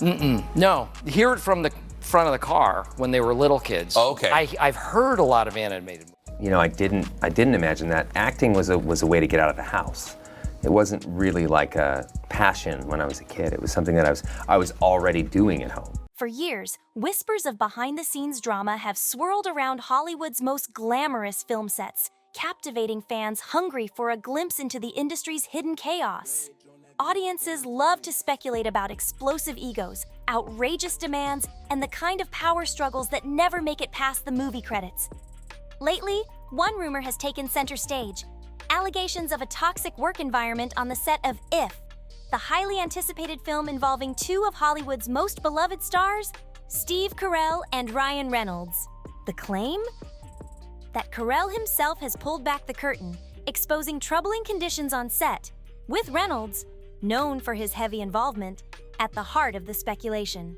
No, hear it from the front of the car when they were little kids. Okay. I've heard a lot of animated movies. You know, I didn't imagine that. Acting was a way to get out of the house. It wasn't really like a passion when I was a kid. It was something that I was already doing at home. For years, whispers of behind-the-scenes drama have swirled around Hollywood's most glamorous film sets, captivating fans hungry for a glimpse into the industry's hidden chaos. Audiences love to speculate about explosive egos, outrageous demands, and the kind of power struggles that never make it past the movie credits. Lately, one rumor has taken center stage: allegations of a toxic work environment on the set of If, the highly anticipated film involving two of Hollywood's most beloved stars, Steve Carell and Ryan Reynolds. The claim? That Carell himself has pulled back the curtain, exposing troubling conditions on set, with Reynolds, known for his heavy involvement, at the heart of the speculation.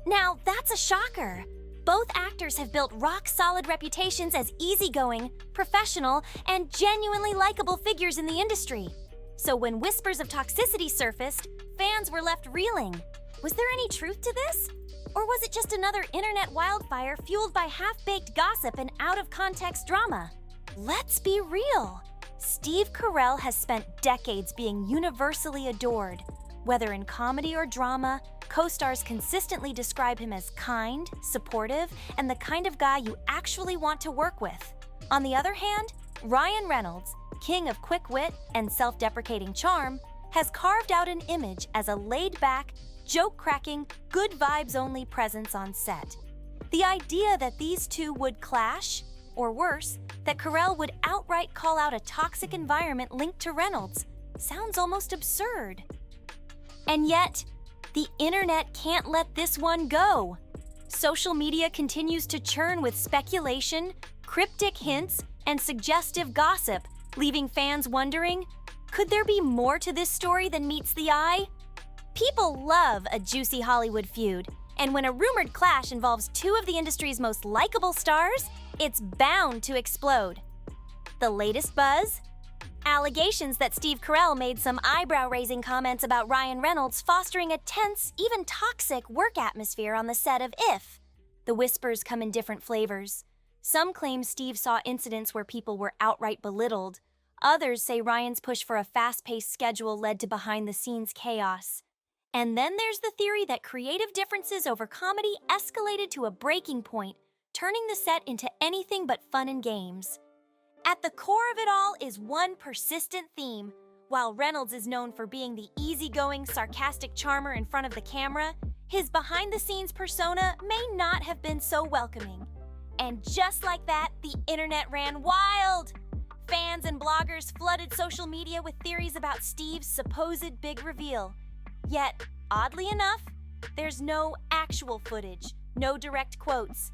Now, that's a shocker. Both actors have built rock-solid reputations as easygoing, professional, and genuinely likable figures in the industry. So when whispers of toxicity surfaced, fans were left reeling. Was there any truth to this? Or was it just another internet wildfire fueled by half-baked gossip and out-of-context drama? Let's be real. Steve Carell has spent decades being universally adored. Whether in comedy or drama, co-stars consistently describe him as kind, supportive, and the kind of guy you actually want to work with. On the other hand, Ryan Reynolds, king of quick wit and self-deprecating charm, has carved out an image as a laid-back, joke-cracking, good vibes-only presence on set. The idea that these two would clash, or worse, that Carell would outright call out a toxic environment linked to Reynolds, sounds almost absurd. And yet, the internet can't let this one go. Social media continues to churn with speculation, cryptic hints, and suggestive gossip, leaving fans wondering, could there be more to this story than meets the eye? People love a juicy Hollywood feud, and when a rumored clash involves two of the industry's most likable stars, it's bound to explode. The latest buzz? Allegations that Steve Carell made some eyebrow-raising comments about Ryan Reynolds fostering a tense, even toxic work atmosphere on the set of If. The whispers come in different flavors. Some claim Steve saw incidents where people were outright belittled. Others say Ryan's push for a fast-paced schedule led to behind-the-scenes chaos. And then there's the theory that creative differences over comedy escalated to a breaking point, turning the set into anything but fun and games. At the core of it all is one persistent theme. While Reynolds is known for being the easygoing, sarcastic charmer in front of the camera, his behind-the-scenes persona may not have been so welcoming. And just like that, the internet ran wild! Fans and bloggers flooded social media with theories about Steve's supposed big reveal. Yet, oddly enough, there's no actual footage, no direct quotes.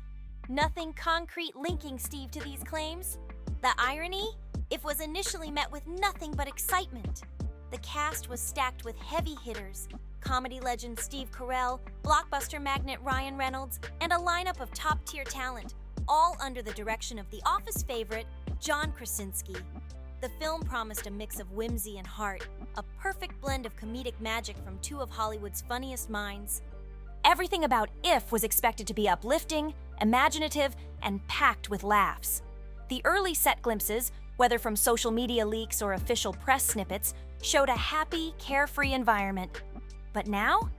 Nothing concrete linking Steve to these claims. The irony? If was initially met with nothing but excitement. The cast was stacked with heavy hitters, comedy legend Steve Carell, blockbuster magnate Ryan Reynolds, and a lineup of top-tier talent, all under the direction of The Office favorite, John Krasinski. The film promised a mix of whimsy and heart, a perfect blend of comedic magic from two of Hollywood's funniest minds. Everything about If was expected to be uplifting, imaginative, and packed with laughs. The early set glimpses, whether from social media leaks or official press snippets, showed a happy, carefree environment. But now,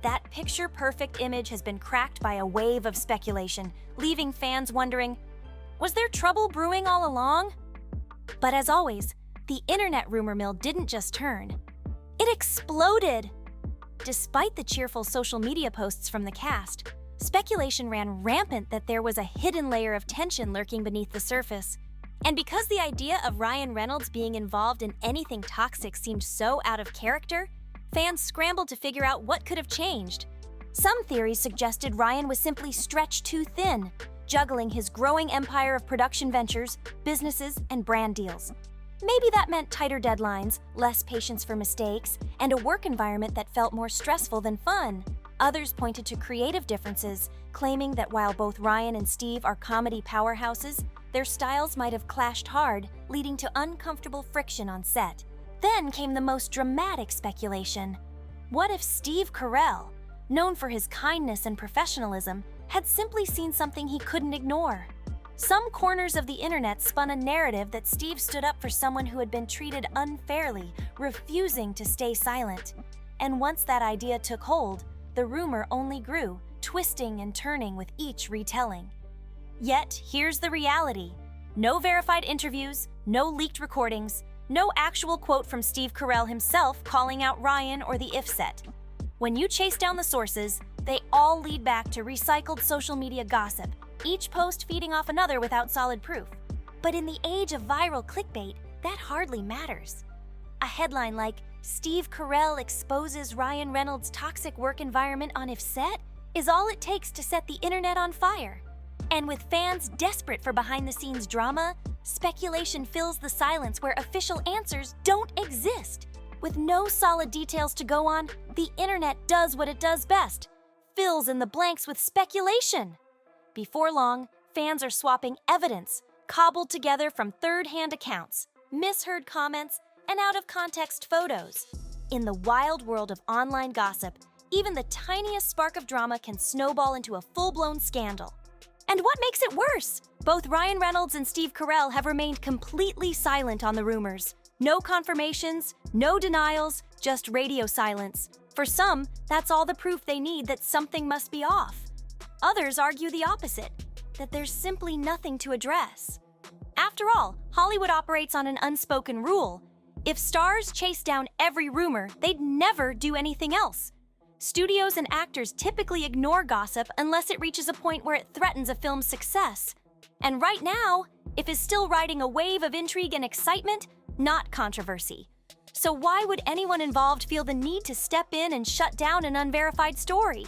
that picture-perfect image has been cracked by a wave of speculation, leaving fans wondering, was there trouble brewing all along? But as always, the internet rumor mill didn't just turn. It exploded! Despite the cheerful social media posts from the cast, speculation ran rampant that there was a hidden layer of tension lurking beneath the surface. And because the idea of Ryan Reynolds being involved in anything toxic seemed so out of character, fans scrambled to figure out what could have changed. Some theories suggested Ryan was simply stretched too thin, juggling his growing empire of production ventures, businesses, and brand deals. Maybe that meant tighter deadlines, less patience for mistakes, and a work environment that felt more stressful than fun. Others pointed to creative differences, claiming that while both Ryan and Steve are comedy powerhouses, their styles might have clashed hard, leading to uncomfortable friction on set. Then came the most dramatic speculation. What if Steve Carell, known for his kindness and professionalism, had simply seen something he couldn't ignore. Some corners of the internet spun a narrative that Steve stood up for someone who had been treated unfairly, refusing to stay silent. And once that idea took hold, the rumor only grew, twisting and turning with each retelling. Yet, here's the reality. No verified interviews, no leaked recordings, no actual quote from Steve Carell himself calling out Ryan or the If set. When you chase down the sources, they all lead back to recycled social media gossip, each post feeding off another without solid proof. But in the age of viral clickbait, that hardly matters. A headline like, "Steve Carell exposes Ryan Reynolds' toxic work environment on If set," is all it takes to set the internet on fire. And with fans desperate for behind-the-scenes drama, speculation fills the silence where official answers don't exist. With no solid details to go on, the internet does what it does best, fills in the blanks with speculation. Before long, fans are swapping evidence, cobbled together from third-hand accounts, misheard comments, and out-of-context photos. In the wild world of online gossip, even the tiniest spark of drama can snowball into a full-blown scandal. And what makes it worse? Both Ryan Reynolds and Steve Carell have remained completely silent on the rumors. No confirmations, no denials, just radio silence. For some, that's all the proof they need that something must be off. Others argue the opposite, that there's simply nothing to address. After all, Hollywood operates on an unspoken rule. If stars chase down every rumor, they'd never do anything else. Studios and actors typically ignore gossip unless it reaches a point where it threatens a film's success. And right now, If is still riding a wave of intrigue and excitement, not controversy. So why would anyone involved feel the need to step in and shut down an unverified story?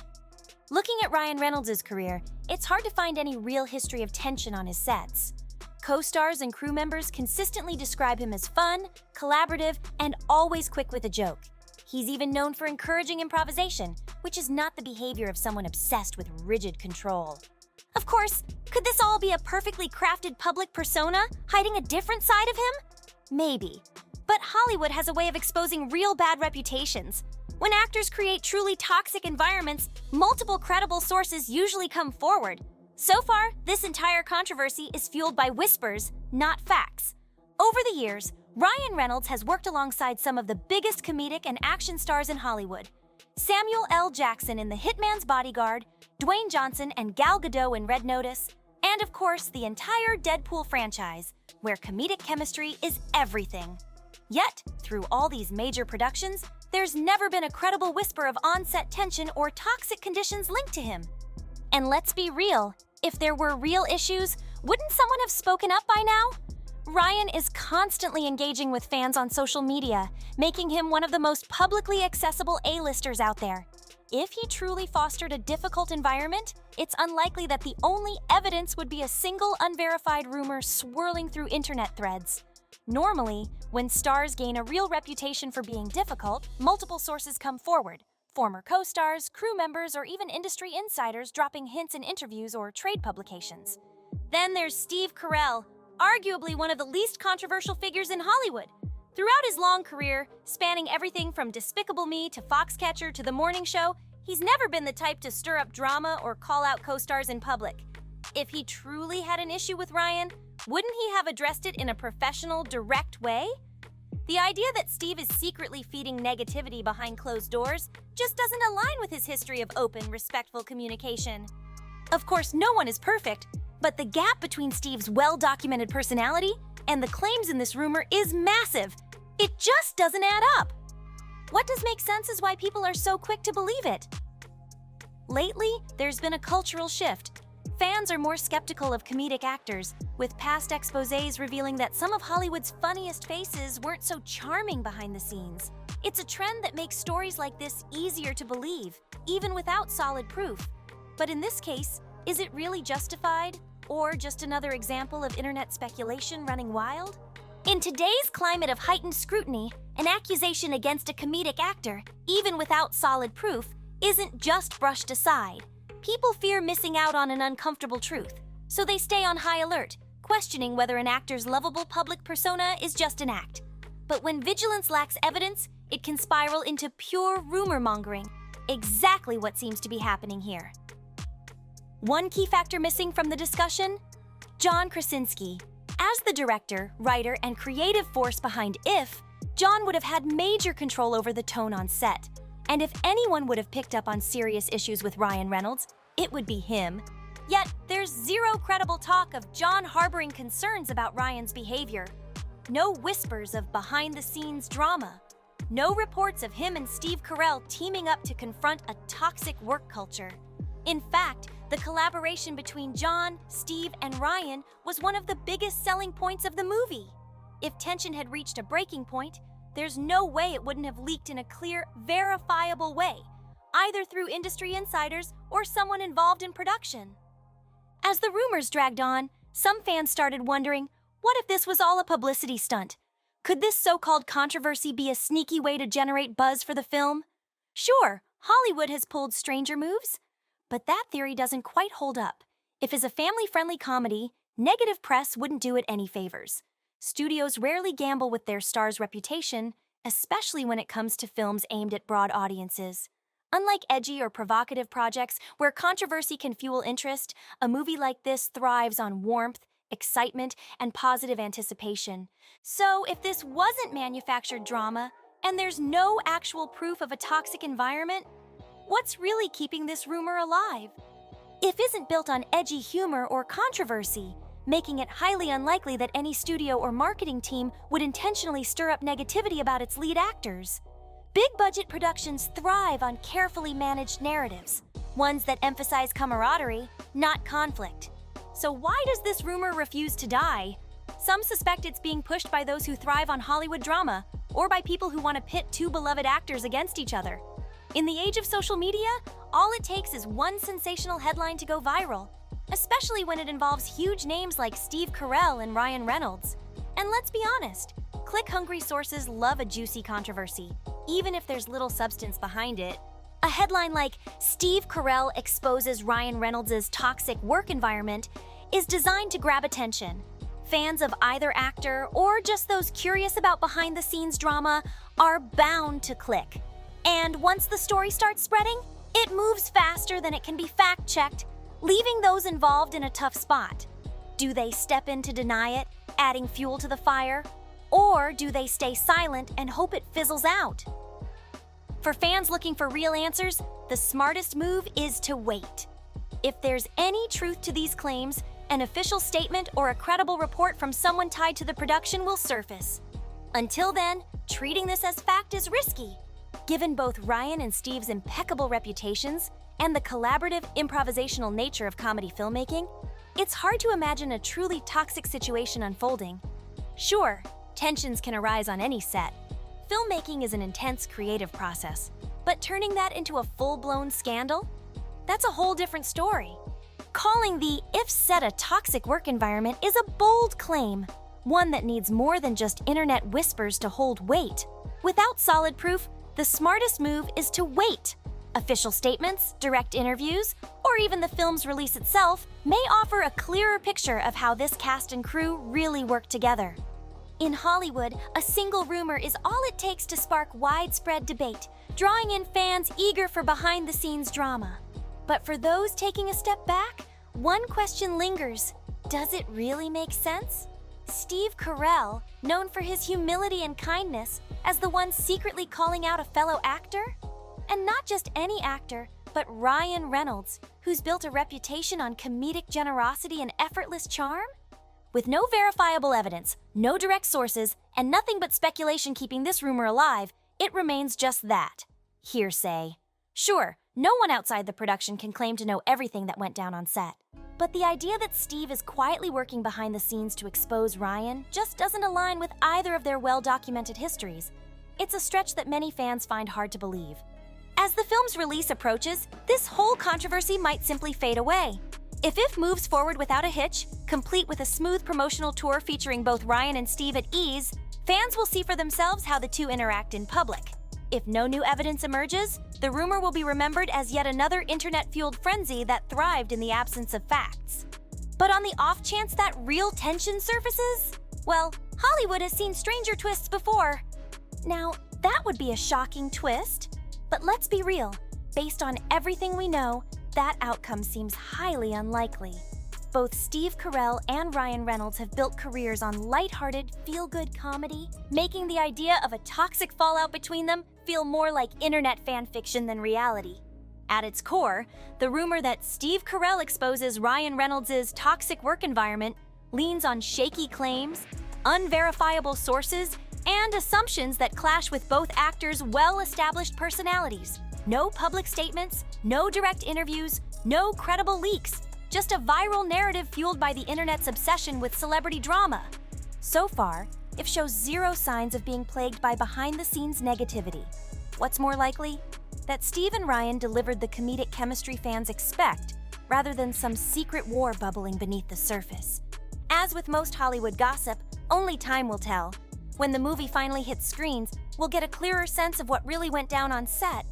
Looking at Ryan Reynolds' career, it's hard to find any real history of tension on his sets. Co-stars and crew members consistently describe him as fun, collaborative, and always quick with a joke. He's even known for encouraging improvisation, which is not the behavior of someone obsessed with rigid control. Of course, could this all be a perfectly crafted public persona hiding a different side of him? Maybe. But Hollywood has a way of exposing real bad reputations. When actors create truly toxic environments, multiple credible sources usually come forward. So far, this entire controversy is fueled by whispers, not facts. Over the years, Ryan Reynolds has worked alongside some of the biggest comedic and action stars in Hollywood. Samuel L. Jackson in The Hitman's Bodyguard, Dwayne Johnson and Gal Gadot in Red Notice, and of course the entire Deadpool franchise, where comedic chemistry is everything. Yet, through all these major productions, there's never been a credible whisper of on-set tension or toxic conditions linked to him. And let's be real, if there were real issues, wouldn't someone have spoken up by now? Ryan is constantly engaging with fans on social media, making him one of the most publicly accessible A-listers out there. If he truly fostered a difficult environment, it's unlikely that the only evidence would be a single unverified rumor swirling through internet threads. Normally, when stars gain a real reputation for being difficult, multiple sources come forward. Former co-stars, crew members, or even industry insiders dropping hints in interviews or trade publications. Then there's Steve Carell, arguably one of the least controversial figures in Hollywood. Throughout his long career, spanning everything from Despicable Me to Foxcatcher to The Morning Show, he's never been the type to stir up drama or call out co-stars in public. If he truly had an issue with Ryan, wouldn't he have addressed it in a professional, direct way? The idea that Steve is secretly feeding negativity behind closed doors just doesn't align with his history of open, respectful communication. Of course, no one is perfect, but the gap between Steve's well-documented personality and the claims in this rumor is massive. It just doesn't add up. What does make sense is why people are so quick to believe it. Lately, there's been a cultural shift. Fans are more skeptical of comedic actors, with past exposés revealing that some of Hollywood's funniest faces weren't so charming behind the scenes. It's a trend that makes stories like this easier to believe, even without solid proof. But in this case, is it really justified? Or just another example of internet speculation running wild? In today's climate of heightened scrutiny, an accusation against a comedic actor, even without solid proof, isn't just brushed aside. People fear missing out on an uncomfortable truth, so they stay on high alert, questioning whether an actor's lovable public persona is just an act. But when vigilance lacks evidence, it can spiral into pure rumor-mongering. exactly what seems to be happening here. One key factor missing from the discussion? John Krasinski. As the director, writer, and creative force behind If, John would have had major control over the tone on set. And if anyone would have picked up on serious issues with Ryan Reynolds, it would be him. Yet, there's zero credible talk of John harboring concerns about Ryan's behavior. No whispers of behind-the-scenes drama. No reports of him and Steve Carell teaming up to confront a toxic work culture. In fact, the collaboration between John, Steve, and Ryan was one of the biggest selling points of the movie. If tension had reached a breaking point, there's no way it wouldn't have leaked in a clear, verifiable way, either through industry insiders or someone involved in production. As the rumors dragged on, some fans started wondering, what if this was all a publicity stunt? Could this so-called controversy be a sneaky way to generate buzz for the film? Sure, Hollywood has pulled stranger moves, but that theory doesn't quite hold up. If it's a family-friendly comedy, negative press wouldn't do it any favors. Studios rarely gamble with their stars' reputation, especially when it comes to films aimed at broad audiences. Unlike edgy or provocative projects where controversy can fuel interest, a movie like this thrives on warmth, excitement, and positive anticipation. So, if this wasn't manufactured drama, and there's no actual proof of a toxic environment, what's really keeping this rumor alive? If isn't built on edgy humor or controversy, making it highly unlikely that any studio or marketing team would intentionally stir up negativity about its lead actors. Big-budget productions thrive on carefully managed narratives, ones that emphasize camaraderie, not conflict. So why does this rumor refuse to die? Some suspect it's being pushed by those who thrive on Hollywood drama, or by people who want to pit two beloved actors against each other. In the age of social media, all it takes is one sensational headline to go viral, especially when it involves huge names like Steve Carell and Ryan Reynolds. And let's be honest, click-hungry sources love a juicy controversy, even if there's little substance behind it. A headline like, "Steve Carell exposes Ryan Reynolds' toxic work environment," is designed to grab attention. Fans of either actor, or just those curious about behind-the-scenes drama, are bound to click. And once the story starts spreading, it moves faster than it can be fact-checked, leaving those involved in a tough spot. Do they step in to deny it, adding fuel to the fire? Or do they stay silent and hope it fizzles out? For fans looking for real answers, the smartest move is to wait. If there's any truth to these claims, an official statement or a credible report from someone tied to the production will surface. Until then, treating this as fact is risky. Given both Ryan and Steve's impeccable reputations and the collaborative, improvisational nature of comedy filmmaking, it's hard to imagine a truly toxic situation unfolding. Sure, tensions can arise on any set. Filmmaking is an intense creative process, but turning that into a full-blown scandal? That's a whole different story. Calling the If set a toxic work environment is a bold claim, one that needs more than just internet whispers to hold weight. Without solid proof, the smartest move is to wait. Official statements, direct interviews, or even the film's release itself may offer a clearer picture of how this cast and crew really work together. In Hollywood, a single rumor is all it takes to spark widespread debate, drawing in fans eager for behind-the-scenes drama. But for those taking a step back, one question lingers. Does it really make sense? Steve Carell, known for his humility and kindness, as the one secretly calling out a fellow actor? And not just any actor, but Ryan Reynolds, who's built a reputation on comedic generosity and effortless charm? With no verifiable evidence, no direct sources, and nothing but speculation keeping this rumor alive, it remains just that. Hearsay. Sure, no one outside the production can claim to know everything that went down on set. But the idea that Steve is quietly working behind the scenes to expose Ryan just doesn't align with either of their well-documented histories. It's a stretch that many fans find hard to believe. As the film's release approaches, this whole controversy might simply fade away. If moves forward without a hitch, complete with a smooth promotional tour featuring both Ryan and Steve at ease, fans will see for themselves how the two interact in public. If no new evidence emerges, the rumor will be remembered as yet another internet-fueled frenzy that thrived in the absence of facts. But on the off chance that real tension surfaces, well, Hollywood has seen stranger twists before. Now, that would be a shocking twist. But let's be real, based on everything we know, that outcome seems highly unlikely. Both Steve Carell and Ryan Reynolds have built careers on lighthearted, feel-good comedy, making the idea of a toxic fallout between them feel more like internet fan fiction than reality. At its core, the rumor that Steve Carell exposes Ryan Reynolds' toxic work environment leans on shaky claims, unverifiable sources, and assumptions that clash with both actors' well-established personalities. No public statements, no direct interviews, no credible leaks. Just a viral narrative fueled by the internet's obsession with celebrity drama. So far, it shows zero signs of being plagued by behind-the-scenes negativity. What's more likely? That Steve and Ryan delivered the comedic chemistry fans expect, rather than some secret war bubbling beneath the surface. As with most Hollywood gossip, only time will tell. When the movie finally hits screens, we'll get a clearer sense of what really went down on set.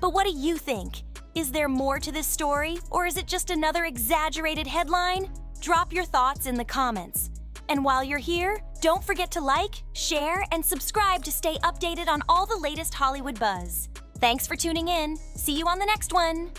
But what do you think? Is there more to this story, or is it just another exaggerated headline? Drop your thoughts in the comments. And while you're here, don't forget to like, share, and subscribe to stay updated on all the latest Hollywood buzz. Thanks for tuning in. See you on the next one.